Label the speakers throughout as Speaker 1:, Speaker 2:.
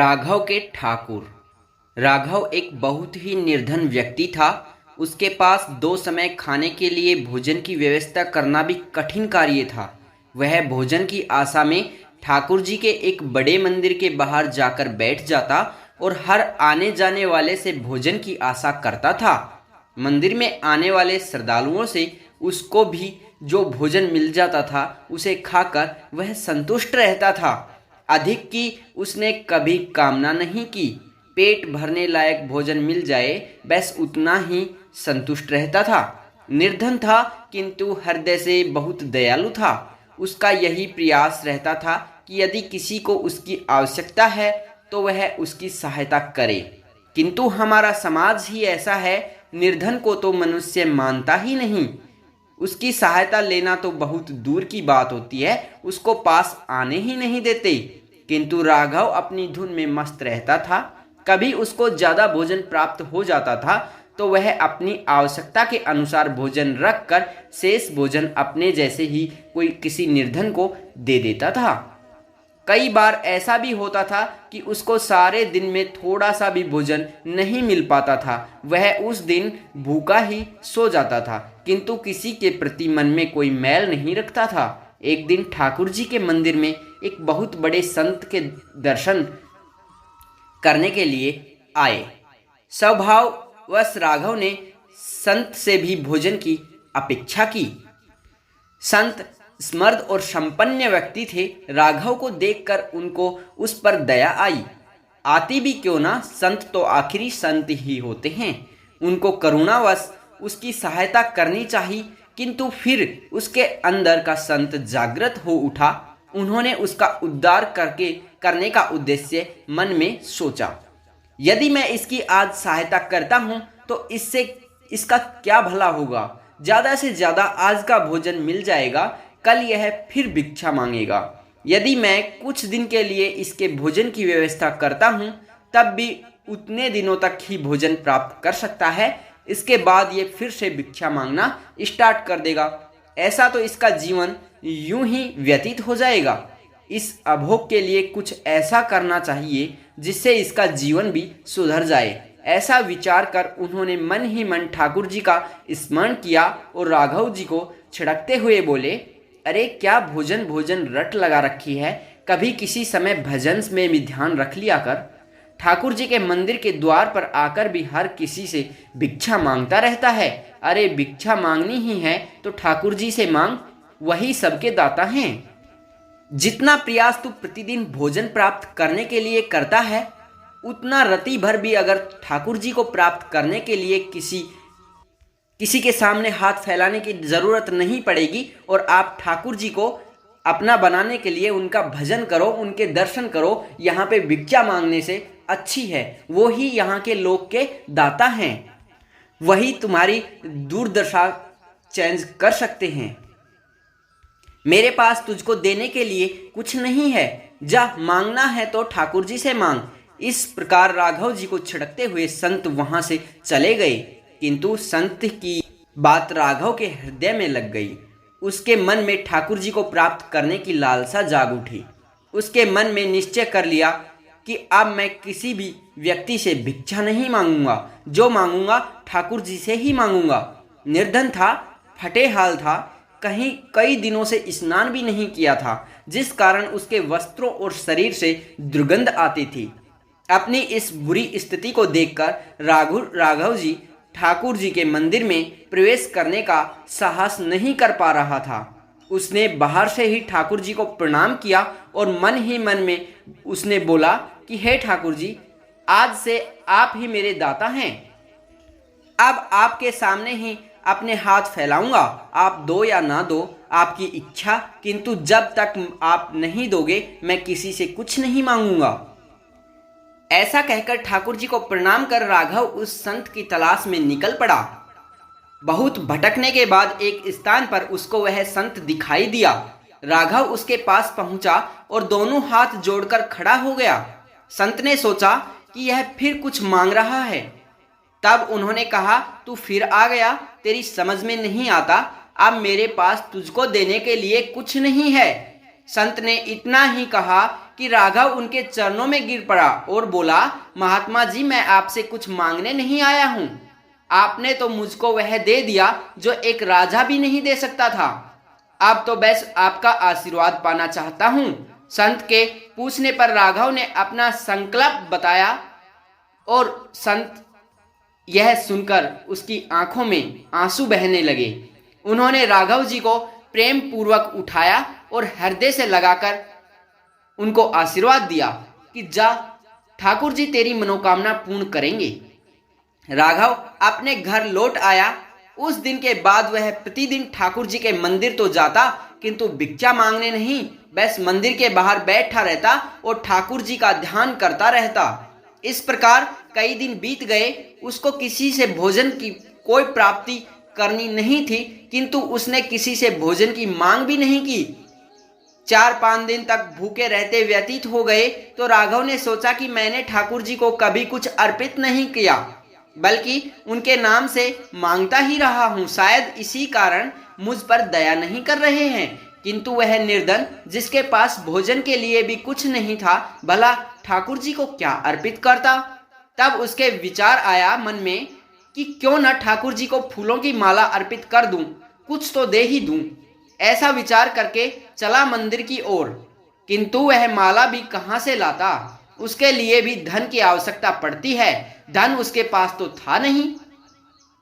Speaker 1: राघव के ठाकुर। राघव एक बहुत ही निर्धन व्यक्ति था। उसके पास दो समय खाने के लिए भोजन की व्यवस्था करना भी कठिन कार्य था। वह भोजन की आशा में ठाकुर जी के एक बड़े मंदिर के बाहर जाकर बैठ जाता और हर आने जाने वाले से भोजन की आशा करता था। मंदिर में आने वाले श्रद्धालुओं से उसको भी जो भोजन मिल जाता था उसे खाकर वह संतुष्ट रहता था। अधिक की उसने कभी कामना नहीं की। पेट भरने लायक भोजन मिल जाए बस उतना ही संतुष्ट रहता था। निर्धन था किंतु हृदय से बहुत दयालु था। उसका यही प्रयास रहता था कि यदि किसी को उसकी आवश्यकता है तो वह उसकी सहायता करे। किंतु हमारा समाज ही ऐसा है, निर्धन को तो मनुष्य मानता ही नहीं। उसकी सहायता लेना तो बहुत दूर की बात होती है, उसको पास आने ही नहीं देते। किंतु राघव अपनी धुन में मस्त रहता था। कभी उसको ज़्यादा भोजन प्राप्त हो जाता था तो वह अपनी आवश्यकता के अनुसार भोजन रखकर शेष भोजन अपने जैसे ही कोई किसी निर्धन को दे देता था। कई बार ऐसा भी होता था कि उसको सारे दिन में थोड़ा सा भी भोजन नहीं मिल पाता था। वह उस दिन भूखा ही सो जाता था किंतु किसी के प्रति मन में कोई मैल नहीं रखता था। एक दिन ठाकुर जी के मंदिर में एक बहुत बड़े संत के दर्शन करने के लिए आए। स्वभाववश राघव ने संत से भी भोजन की अपेक्षा की। संत समर्थ और संपन्न व्यक्ति थे। राघव को देखकर उनको उस पर दया आई। आती भी क्यों ना, संत तो आखिरी संत ही होते हैं। उनको करुणावश उसकी सहायता करनी चाहिए। किंतु फिर उसके अंदर का संत जागृत हो उठा। उन्होंने उसका उद्धार करने का उद्देश्य मन में सोचा। यदि मैं इसकी आज सहायता करता हूँ तो इससे इसका क्या भला होगा। ज़्यादा से ज़्यादा आज का भोजन मिल जाएगा, कल यह फिर भिक्षा मांगेगा। यदि मैं कुछ दिन के लिए इसके भोजन की व्यवस्था करता हूँ तब भी उतने दिनों तक ही भोजन प्राप्त कर सकता है। इसके बाद ये फिर से भिक्षा मांगना स्टार्ट कर देगा। ऐसा तो इसका जीवन यूं ही व्यतीत हो जाएगा। इस अभोग के लिए कुछ ऐसा करना चाहिए जिससे इसका जीवन भी सुधर जाए। ऐसा विचार कर उन्होंने मन ही मन ठाकुर जी का स्मरण किया और राघव जी को छिड़कते हुए बोले, अरे क्या भोजन भोजन रट लगा रखी है, कभी किसी समय भजन में भी ध्यान रख लिया कर। ठाकुर जी के मंदिर के द्वार पर आकर भी हर किसी से भिक्षा मांगता रहता है। अरे भिक्षा मांगनी ही है तो ठाकुर जी से मांग, वही सबके दाता हैं। जितना प्रयास तू प्रतिदिन भोजन प्राप्त करने के लिए करता है उतना रति भर भी अगर ठाकुर जी को प्राप्त करने के लिए किसी के सामने हाथ फैलाने की ज़रूरत नहीं पड़ेगी और आप ठाकुर जी को अपना बनाने के लिए उनका भजन करो, उनके दर्शन करो। यहाँ पे भिक्षा मांगने से अच्छी है, वो ही यहाँ के लोग के दाता हैं, वही तुम्हारी दुर्दशा चेंज कर सकते हैं। मेरे पास तुझको देने के लिए कुछ नहीं है, जा मांगना है तो ठाकुर जी से मांग। इस प्रकार राघव जी को छिड़कते हुए संत वहां से चले गए। किंतु संत की बात राघव के हृदय में लग गई। उसके मन में ठाकुर जी को प्राप्त करने की लालसा जाग उठी। उसके मन में निश्चय कर लिया कि अब मैं किसी भी व्यक्ति से भिक्षा नहीं मांगूंगा, जो मांगूंगा ठाकुर जी से ही मांगूंगा। निर्धन था, फटे हाल था, कहीं कई दिनों से स्नान भी नहीं किया था, जिस कारण उसके वस्त्रों और शरीर से दुर्गंध आती थी। अपनी इस बुरी स्थिति को देखकर राघव जी ठाकुर जी के मंदिर में प्रवेश करने का साहस नहीं कर पा रहा था। उसने बाहर से ही ठाकुर जी को प्रणाम किया और मन ही मन में उसने बोला कि हे ठाकुर जी, आज से आप ही मेरे दाता हैं। अब आपके सामने ही अपने हाथ फैलाऊंगा, आप दो या ना दो आपकी इच्छा, किंतु जब तक आप नहीं दोगे मैं किसी से कुछ नहीं मांगूंगा। ऐसा कहकर ठाकुर जी को प्रणाम कर राघव उस संत की तलाश में निकल पड़ा। बहुत भटकने के बाद एक स्थान पर उसको वह संत दिखाई दिया। राघव उसके पास पहुंचा और दोनों हाथ जोड़कर खड़ा हो गया। संत ने सोचा कि यह फिर कुछ मांग रहा है। तब उन्होंने कहा, तू फिर आ गया, तेरी समझ में नहीं आता, अब मेरे पास तुझको देने के लिए कुछ नहीं है। संत ने इतना ही कहा कि राघव उनके चरणों में गिर पड़ा और बोला, महात्मा जी, मैं आपसे कुछ मांगने नहीं आया हूँ। आपने तो मुझको वह दे दिया जो एक राजा भी नहीं दे सकता था। अब तो बस आपका आशीर्वाद पाना चाहता हूँ। संत के पूछने पर राघव ने अपना संकल्प बताया और संत यह सुनकर उसकी आंखों में आंसू बहने लगे। उन्होंने राघव जी को प्रेम पूर्वक उठाया और हृदय से लगाकर उनको आशीर्वाद दिया कि जा, ठाकुर जी तेरी मनोकामना पूर्ण करेंगे। राघव अपने घर लौट आया। उस दिन के बाद वह प्रतिदिन ठाकुर जी के मंदिर तो जाता, किंतु भिक्षा मांगने नहीं, बस मंदिर के बाहर बैठा रहता और ठाकुर जी का ध्यान करता रहता। इस प्रकार कई दिन बीत गए। उसको किसी से भोजन की कोई प्राप्ति करनी नहीं थी, किंतु उसने किसी से भोजन की मांग भी नहीं की। 4-5 दिन तक भूखे रहते व्यतीत हो गए तो राघव ने सोचा कि मैंने ठाकुर जी को कभी कुछ अर्पित नहीं किया, बल्कि उनके नाम से मांगता ही रहा हूँ। शायद इसी कारण मुझ पर दया नहीं कर रहे हैं। किंतु वह निर्धन, जिसके पास भोजन के लिए भी कुछ नहीं था, भला ठाकुर जी को क्या अर्पित करता। तब उसके विचार आया मन में कि क्यों न ठाकुर जी को फूलों की माला अर्पित कर दूं, कुछ तो दे ही दूं। ऐसा विचार करके चला मंदिर की ओर, किंतु वह माला भी कहाँ से लाता। उसके लिए भी धन की आवश्यकता पड़ती है। धन उसके पास तो था नहीं।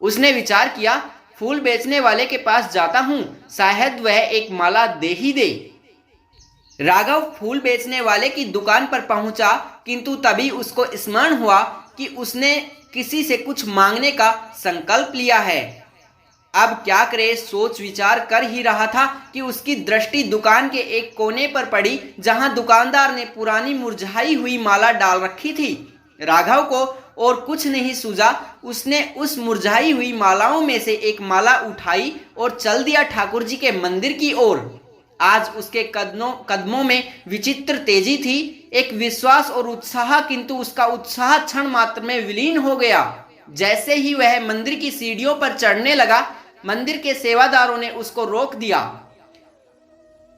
Speaker 1: उसने विचार किया, फूल बेचने वाले के पास जाता हूँ, शायद वह एक माला दे ही दे। राघव फूल बेचने वाले की दुकान पर पहुंचा, किंतु तभी उसको स्मरण हुआ कि उसने किसी से कुछ मांगने का संकल्प लिया है। अब क्या करे, सोच विचार कर ही रहा था कि उसकी दृष्टि दुकान के एक कोने पर पड़ी, जहां दुकानदार ने पुरानी मुरझाई हुई माला डाल रखी थी। राघव को और कुछ नहीं सूझा। उसने उस मुरझाई हुई मालाओं में से एक माला उठाई और चल दिया ठाकुर जी के मंदिर की ओर। आज उसके कदमों में विचित्र तेजी थी, एक विश्वास और उत्साह, किंतु उसका उत्साह क्षण मात्र में विलीन हो गया। जैसे ही वह मंदिर की सीढ़ियों पर चढ़ने लगा, मंदिर के सेवादारों ने उसको रोक दिया।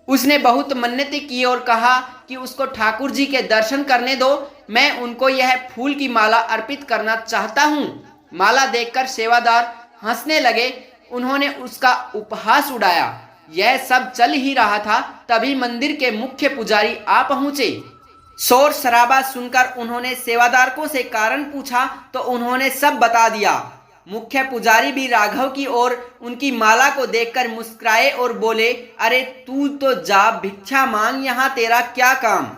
Speaker 1: उसने बहुत मन्नतें की और कहा कि उसको ठाकुर जी के दर्शन करने दो, मैं उनको यह फूल की माला अर्पित करना चाहता हूँ। माला देखकर सेवादार हंसने लगे। उन्होंने उसका उपहास उड़ाया। यह सब चल ही रहा था, तभी मंदिर के मुख्य पुजारी आ पहुंचे। शोर शराबा सुनकर उन्होंने सेवादारकों से कारण पूछा तो उन्होंने सब बता दिया। मुख्य पुजारी भी राघव की ओर उनकी माला को देखकर मुस्कुराए और बोले, अरे तू तो जा भिक्षा मांग, यहाँ तेरा क्या काम।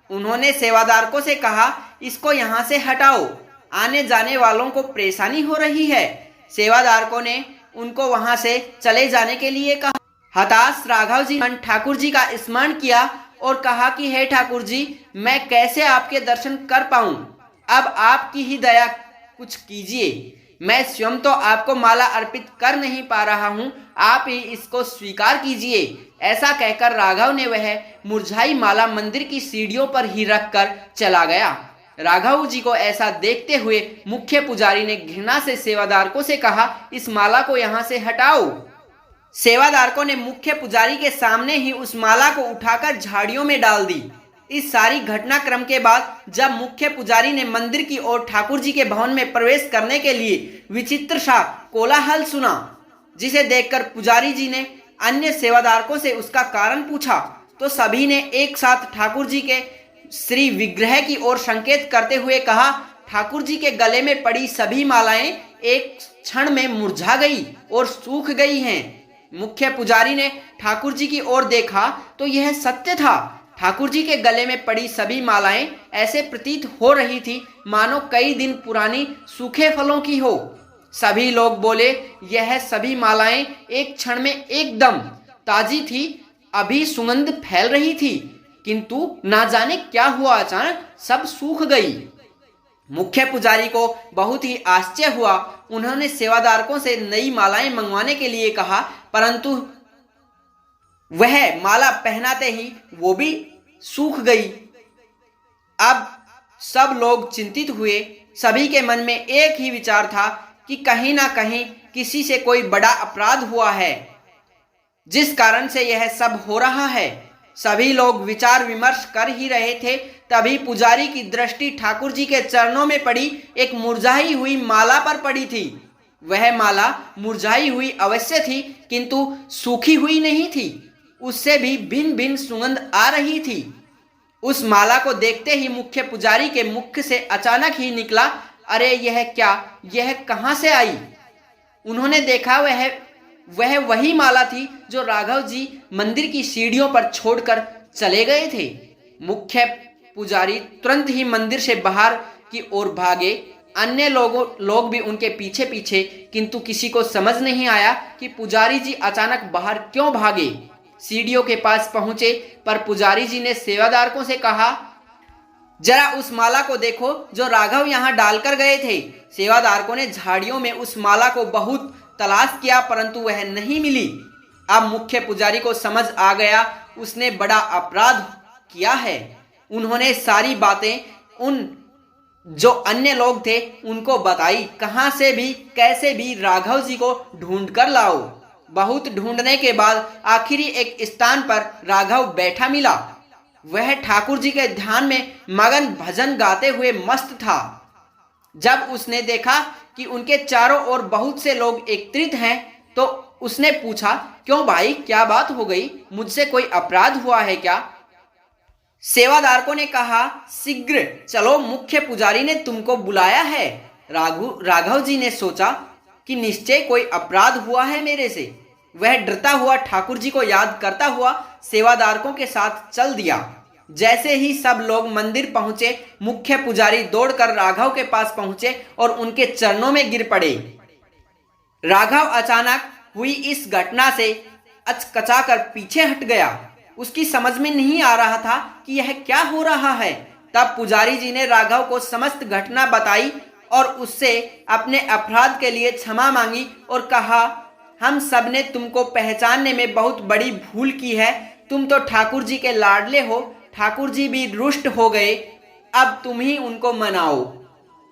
Speaker 1: उन्होंने सेवादारकों से कहा, इसको यहाँ से हटाओ, आने जाने वालों को परेशानी हो रही है। सेवादारकों ने उनको वहां से चले जाने के लिए कहा। हताश राघव जी ने ठाकुर जी का स्मरण किया और कहा कि हे ठाकुर जी, मैं कैसे आपके दर्शन कर पाऊं। अब आपकी ही दया कुछ कीजिए। मैं स्वयं तो आपको माला अर्पित कर नहीं पा रहा हूं, आप ही इसको स्वीकार कीजिए। ऐसा कहकर राघव ने वह मुरझाई माला मंदिर की सीढ़ियों पर ही रखकर चला गया। राघव जी को ऐसा देखते हुए मुख्य पुजारी ने घृणा से सेवादारकों से कहा, इस माला को यहाँ से हटाओ। सेवादारकों ने मुख्य पुजारी के सामने ही उस माला को उठाकर झाड़ियों में डाल दी। इस सारी घटनाक्रम के बाद जब मुख्य पुजारी ने मंदिर की ओर ठाकुर जी के भवन में प्रवेश करने के लिए विचित्र सा कोलाहल सुना, जिसे देखकर पुजारी जी ने अन्य सेवादारकों से उसका कारण पूछा, तो सभी ने एक साथ ठाकुर जी के श्री विग्रह की ओर संकेत करते हुए कहा, ठाकुर जी के गले में पड़ी सभी मालाएं एक क्षण में मुरझा गई और सूख गई हैं। मुख्य पुजारी ने ठाकुर जी की ओर देखा तो यह सत्य था। ठाकुर जी के गले में पड़ी सभी मालाएं ऐसे प्रतीत हो रही थी मानो कई दिन पुरानी सूखे फलों की हो। सभी लोग बोले, यह सभी मालाएं एक क्षण में एकदम ताजी थी, अभी सुगंध फैल रही थी, किंतु ना जाने क्या हुआ, अचानक सब सूख गई। मुख्य पुजारी को बहुत ही आश्चर्य हुआ। उन्होंने सेवादारकों से नई मालाएं मंगवाने के लिए कहा, परंतु वह माला पहनाते ही वो भी सूख गई। अब सब लोग चिंतित हुए। सभी के मन में एक ही विचार था कि कहीं ना कहीं किसी से कोई बड़ा अपराध हुआ है, जिस कारण से यह सब हो रहा है। सभी लोग विचार विमर्श कर ही रहे थे, तभी पुजारी की दृष्टि ठाकुर जी के चरणों में पड़ी एक मुरझाई हुई माला पर पड़ी थी। वह माला मुरझाई हुई अवश्य थी, किंतु सूखी हुई नहीं थी। उससे भी भिन्न भिन्न सुगंध आ रही थी। उस माला को देखते ही मुख्य पुजारी के मुख से अचानक ही निकला, अरे यह क्या, यह कहाँ से आई। उन्होंने देखा वह वही माला थी जो राघव जी मंदिर की सीढ़ियों पर छोड़कर चले गए थे। मुख्य पुजारी तुरंत ही मंदिर से बाहर की ओर भागे। अन्य लोग भी उनके पीछे पीछे, किंतु किसी को समझ नहीं आया कि पुजारी जी अचानक बाहर क्यों भागे। सीढ़ियों के पास पहुंचे पर पुजारी जी ने सेवादारकों से कहा, जरा उस माला को देखो जो राघव यहाँ डालकर गए थे। सेवादारकों ने झाड़ियों में उस माला को बहुत तलाश किया, परंतु वह नहीं मिली। अब मुख्य पुजारी को समझ आ गया उसने बड़ा अपराध किया है। उन्होंने सारी बातें उन जो अन्य लोग थे उनको बताई। कहां से भी कैसे भी राघव जी को ढूंढ कर लाओ। बहुत ढूंढने के बाद आखिरी एक स्थान पर राघव बैठा मिला। वह ठाकुर जी के ध्यान में मगन भजन गाते हुए मस्त था। जब उसने देखा कि उनके चारों ओर बहुत से लोग एकत्रित हैं, तो उसने पूछा, क्यों भाई, क्या बात हो गई, मुझसे कोई अपराध हुआ है क्या। सेवादारकों ने कहा, शीघ्र चलो, मुख्य पुजारी ने तुमको बुलाया है। राघव जी ने सोचा कि निश्चय कोई अपराध हुआ है मेरे से। वह डरता हुआ ठाकुर जी को याद करता हुआ सेवादारकों के साथ चल दिया। जैसे ही सब लोग मंदिर पहुंचे, मुख्य पुजारी दौड़कर राघव के पास पहुंचे और उनके चरणों में गिर पड़े। राघव अचानक हुई इस घटना से अचकचाकर पीछे हट गया। उसकी समझ में नहीं आ रहा था कि यह क्या हो रहा है। तब पुजारी जी ने राघव को समस्त घटना बताई और उससे अपने अपराध के लिए क्षमा मांगी और कहा, हम सब ने तुमको पहचानने में बहुत बड़ी भूल की है। तुम तो ठाकुर जी के लाडले हो। ठाकुर जी भी रुष्ट हो गए, अब तुम ही उनको मनाओ।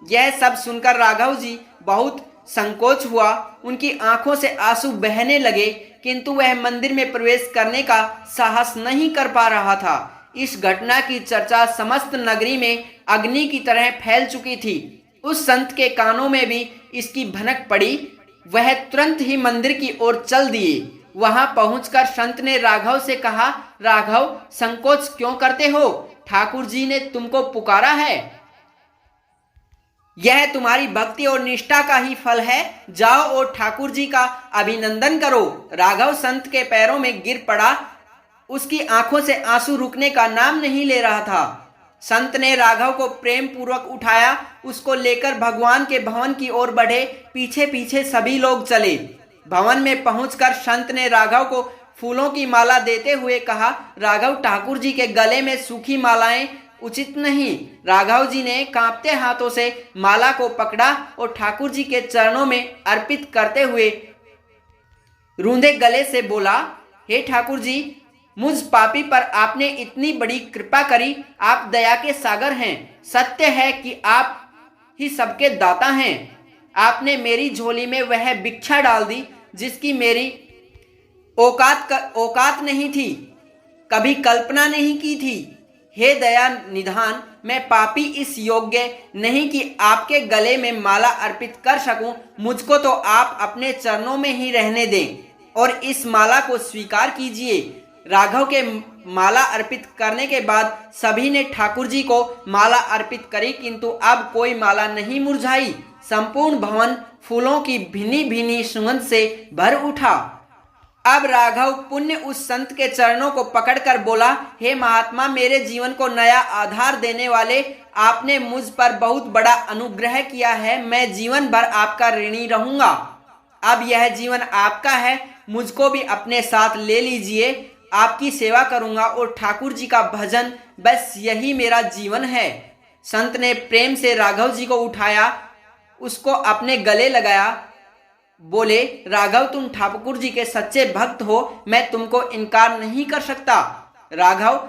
Speaker 1: यह सब सुनकर राघव जी बहुत संकोच हुआ। उनकी आंखों से आंसू बहने लगे, किंतु वह मंदिर में प्रवेश करने का साहस नहीं कर पा रहा था। इस घटना की चर्चा समस्त नगरी में अग्नि की तरह फैल चुकी थी। उस संत के कानों में भी इसकी भनक पड़ी। वह तुरंत ही मंदिर की ओर चल दिए। वहां पहुंचकर संत ने राघव से कहा, राघव, संकोच क्यों करते हो? ठाकुर जी ने तुमको पुकारा है। यह तुम्हारी भक्ति और निष्ठा का ही फल है। जाओ और ठाकुर जी का अभिनंदन करो। राघव संत के पैरों में गिर पड़ा। उसकी आंखों से आंसू रुकने का नाम नहीं ले रहा था। संत ने राघव को प्रेम पूर्वक उठाया, उसको लेकर भगवान के भवन की ओर बढ़े। पीछे पीछे सभी लोग चले। भवन में पहुंचकर संत ने राघव को फूलों की माला देते हुए कहा, राघव, ठाकुर जी के गले में सूखी मालाएं उचित नहीं। राघव जी ने कांपते हाथों से माला को पकड़ा और ठाकुर जी के चरणों में अर्पित करते हुए रूंधे गले से बोला, हे ठाकुर जी, मुझ पापी पर आपने इतनी बड़ी कृपा करी। आप दया के सागर हैं। सत्य है कि आप ही सबके दाता हैं। आपने मेरी झोली में वह भिक्षा डाल दी जिसकी मेरी औकात नहीं थी, कभी कल्पना नहीं की थी। हे दया निधान, मैं पापी इस योग्य नहीं कि आपके गले में माला अर्पित कर सकूं। मुझको तो आप अपने चरणों में ही रहने दें और इस माला को स्वीकार कीजिए। राघव के माला अर्पित करने के बाद सभी ने ठाकुर जी को माला अर्पित करी, किंतु अब कोई माला नहीं मुरझाई। संपूर्ण भवन फूलों की भीनी भीनी सुगंध से भर उठा। अब राघव पुण्य उस संत के चरणों को पकड़कर बोला, हे महात्मा, मेरे जीवन को नया आधार देने वाले, आपने मुझ पर बहुत बड़ा अनुग्रह किया है। मैं जीवन भर आपका ऋणी रहूंगा। अब यह जीवन आपका है, मुझको भी अपने साथ ले लीजिए। आपकी सेवा करूंगा और ठाकुर जी का भजन, बस यही मेरा जीवन है। संत ने प्रेम से राघव जी को उठाया, उसको अपने गले लगाया। बोले, राघव, तुम ठाकुर जी के सच्चे भक्त हो, मैं तुमको इनकार नहीं कर सकता। राघव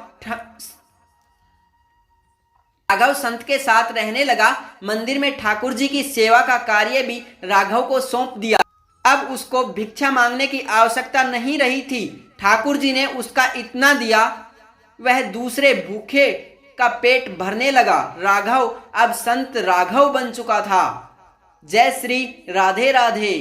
Speaker 1: संत के साथ रहने लगा। मंदिर में ठाकुर जी की सेवा का कार्य भी राघव को सौंप दिया। अब उसको भिक्षा मांगने की आवश्यकता नहीं रही थी। ठाकुर जी ने उसका इतना दिया वह दूसरे भूखे का पेट भरने लगा। राघव अब संत राघव बन चुका था। जय श्री राधे राधे।